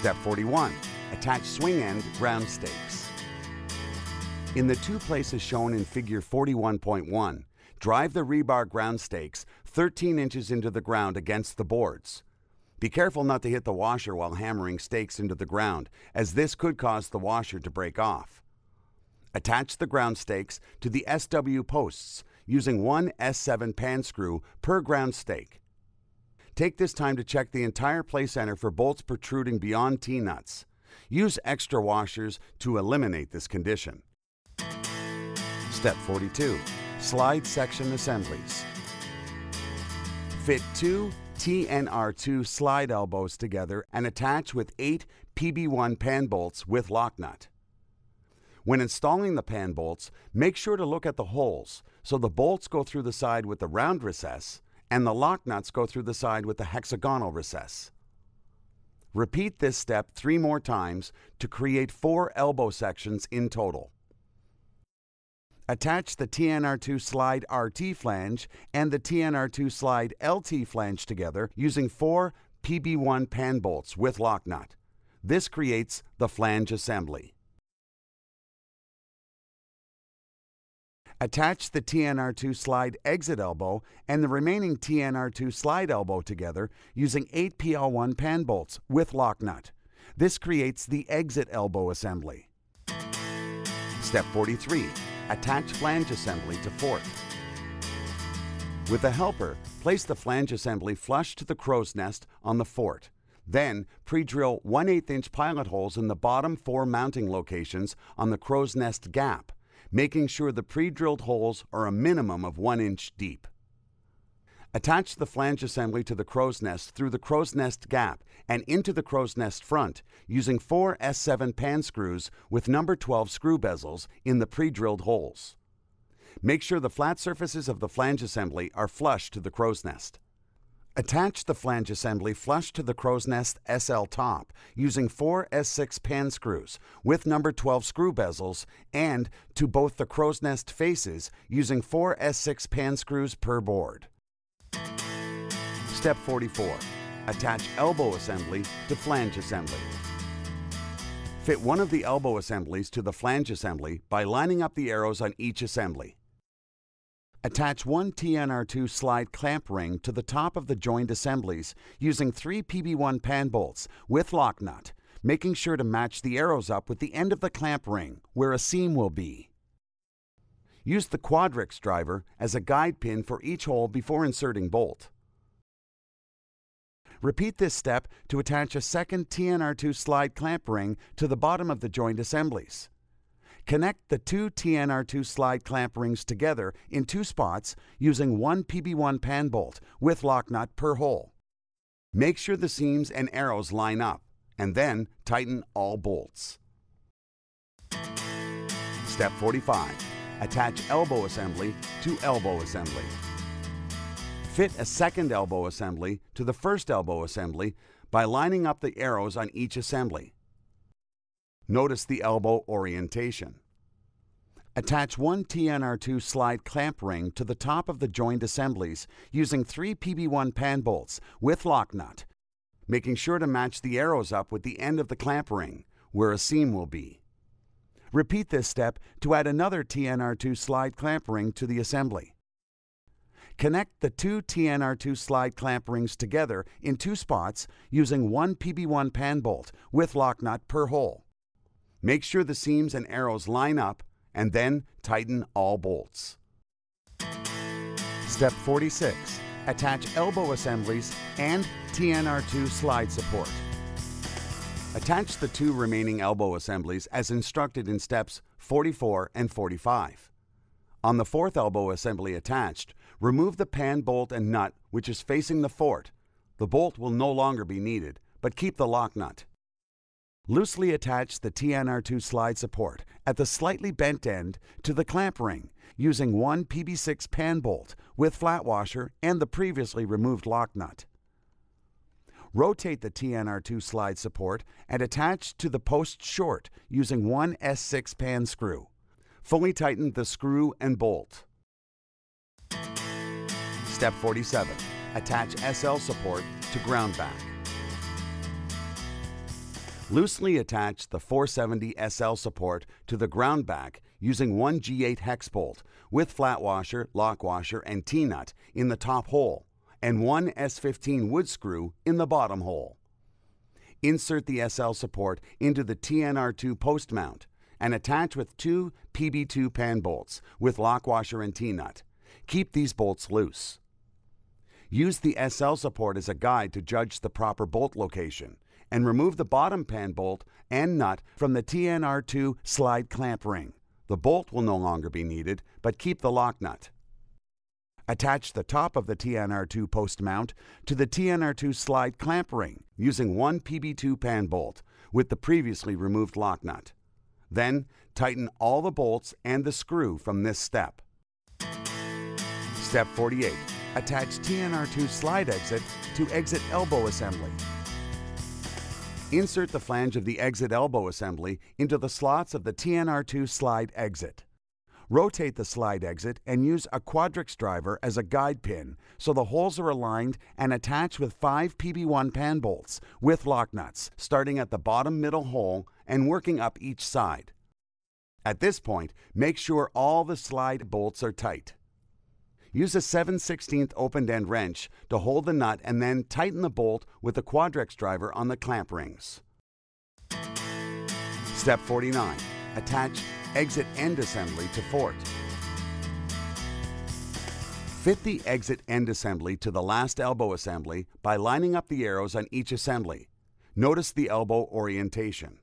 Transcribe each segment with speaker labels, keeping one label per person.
Speaker 1: Step 41. Attach swing end ground stakes. In the two places shown in figure 41.1, drive the rebar ground stakes 13 inches into the ground against the boards. Be careful not to hit the washer while hammering stakes into the ground, as this could cause the washer to break off. Attach the ground stakes to the SW posts using one S7 pan screw per ground stake. Take this time to check the entire play center for bolts protruding beyond T-nuts. Use extra washers to eliminate this condition. Step 42. Slide section assemblies. Fit 2 TNR2 slide elbows together and attach with 8 PB1 pan bolts with lock nut. When installing the pan bolts, make sure to look at the holes so the bolts go through the side with the round recess and the lock nuts go through the side with the hexagonal recess. Repeat this step 3 more times to create 4 elbow sections in total. Attach the TNR2 slide RT flange and the TNR2 slide LT flange together using 4 PB1 pan bolts with lock nut. This creates the flange assembly. Attach the TNR2 slide exit elbow and the remaining TNR2 slide elbow together using 8 PL1 pan bolts with lock nut. This creates the exit elbow assembly. Step 43. Attach flange assembly to fort. With a helper, place the flange assembly flush to the crow's nest on the fort. Then, pre-drill 1/8 inch pilot holes in the bottom 4 mounting locations on the crow's nest gap, making sure the pre-drilled holes are a minimum of 1 inch deep. Attach the flange assembly to the crow's nest through the crow's nest gap and into the crow's nest front using 4 S7 pan screws with number 12 screw bezels in the pre-drilled holes. Make sure the flat surfaces of the flange assembly are flush to the crow's nest. Attach the flange assembly flush to the crow's nest SL top using 4 S6 pan screws with number 12 screw bezels and to both the crow's nest faces using 4 S6 pan screws per board. Step 44. Attach elbow assembly to flange assembly. Fit one of the elbow assemblies to the flange assembly by lining up the arrows on each assembly. Attach one TNR2 slide clamp ring to the top of the joined assemblies using 3 PB1 pan bolts with lock nut, making sure to match the arrows up with the end of the clamp ring where a seam will be. Use the quadrix driver as a guide pin for each hole before inserting bolt. Repeat this step to attach a second TNR2 slide clamp ring to the bottom of the joined assemblies. Connect the 2 TNR2 slide clamp rings together in 2 spots using 1 PB1 pan bolt with lock nut per hole. Make sure the seams and arrows line up, and then tighten all bolts. Step 45. Attach elbow assembly to elbow assembly. Fit a second elbow assembly to the first elbow assembly by lining up the arrows on each assembly. Notice the elbow orientation. Attach one TNR2 slide clamp ring to the top of the joined assemblies using 3 PB1 pan bolts with lock nut, making sure to match the arrows up with the end of the clamp ring, where a seam will be. Repeat this step to add another TNR2 slide clamp ring to the assembly. Connect the 2 TNR2 slide clamp rings together in 2 spots using 1 PB1 pan bolt with lock nut per hole. Make sure the seams and arrows line up and then tighten all bolts. Step 46. Attach elbow assemblies and TNR2 slide support. Attach the 2 remaining elbow assemblies as instructed in steps 44 and 45. On the 4th elbow assembly attached, remove the pan bolt and nut which is facing the fort. The bolt will no longer be needed, but keep the lock nut. Loosely attach the TNR2 slide support at the slightly bent end to the clamp ring using 1 PB6 pan bolt with flat washer and the previously removed lock nut. Rotate the TNR2 slide support and attach to the post short using 1 S6 pan screw. Fully tighten the screw and bolt. Step 47. Attach SL support to ground back. Loosely attach the 470 SL support to the ground back using one G8 hex bolt with flat washer, lock washer, and T-nut in the top hole and one S15 wood screw in the bottom hole. Insert the SL support into the TNR2 post mount and attach with two PB2 pan bolts with lock washer and T-nut. Keep these bolts loose. Use the SL support as a guide to judge the proper bolt location and remove the bottom pan bolt and nut from the TNR2 slide clamp ring. The bolt will no longer be needed, but keep the lock nut. Attach the top of the TNR2 post mount to the TNR2 slide clamp ring using one PB2 pan bolt with the previously removed lock nut. Then tighten all the bolts and the screw from this step. Step 48. Attach TNR2 slide exit to exit elbow assembly. Insert the flange of the exit elbow assembly into the slots of the TNR2 slide exit. Rotate the slide exit and use a quadrix driver as a guide pin so the holes are aligned and attach with 5 PB1 pan bolts with lock nuts, starting at the bottom middle hole and working up each side. At this point, make sure all the slide bolts are tight. Use a 7/16 open-end wrench to hold the nut and then tighten the bolt with the quadrix driver on the clamp rings. Step 49. Attach exit end assembly to fort. Fit the exit end assembly to the last elbow assembly by lining up the arrows on each assembly. Notice the elbow orientation.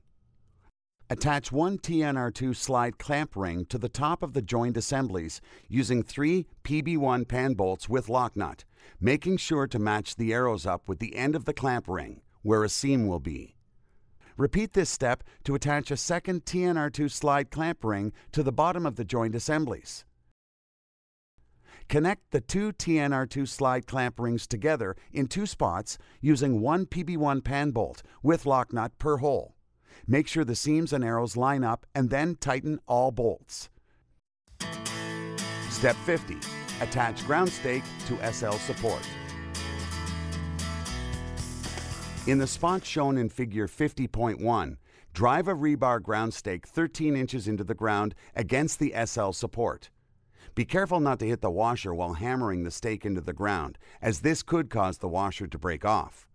Speaker 1: Attach one TNR2 slide clamp ring to the top of the joined assemblies using 3 PB1 pan bolts with lock nut, making sure to match the arrows up with the end of the clamp ring, where a seam will be. Repeat this step to attach a second TNR2 slide clamp ring to the bottom of the joined assemblies. Connect the two TNR2 slide clamp rings together in 2 spots using one PB1 pan bolt with lock nut per hole. Make sure the seams and arrows line up and then tighten all bolts. Step 50. Attach ground stake to SL support. In the spot shown in figure 50.1, drive a rebar ground stake 13 inches into the ground against the SL support. Be careful not to hit the washer while hammering the stake into the ground, as this could cause the washer to break off.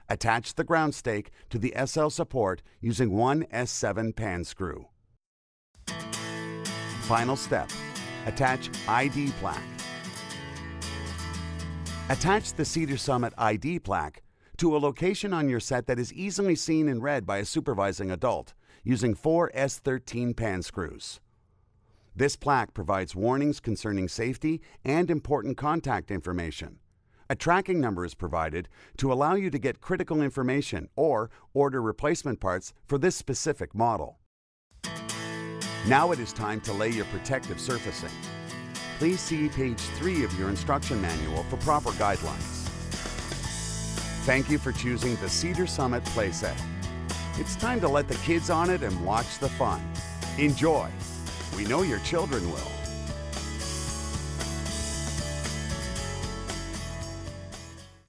Speaker 1: Attach the ground stake to the SL support using one S7 pan screw. Final step. Attach Id Plaque. Attach the Cedar Summit Id Plaque to a location on your set that is easily seen and read by a supervising adult using 4 S13 pan screws. This plaque provides warnings concerning safety and important contact information. A tracking number is provided to allow you to get critical information or order replacement parts for this specific model. Now it is time to lay your protective surfacing. Please see page 3 of your instruction manual for proper guidelines. Thank you for choosing the Cedar Summit playset. It's time to let the kids on it and watch the fun. Enjoy. We know your children will.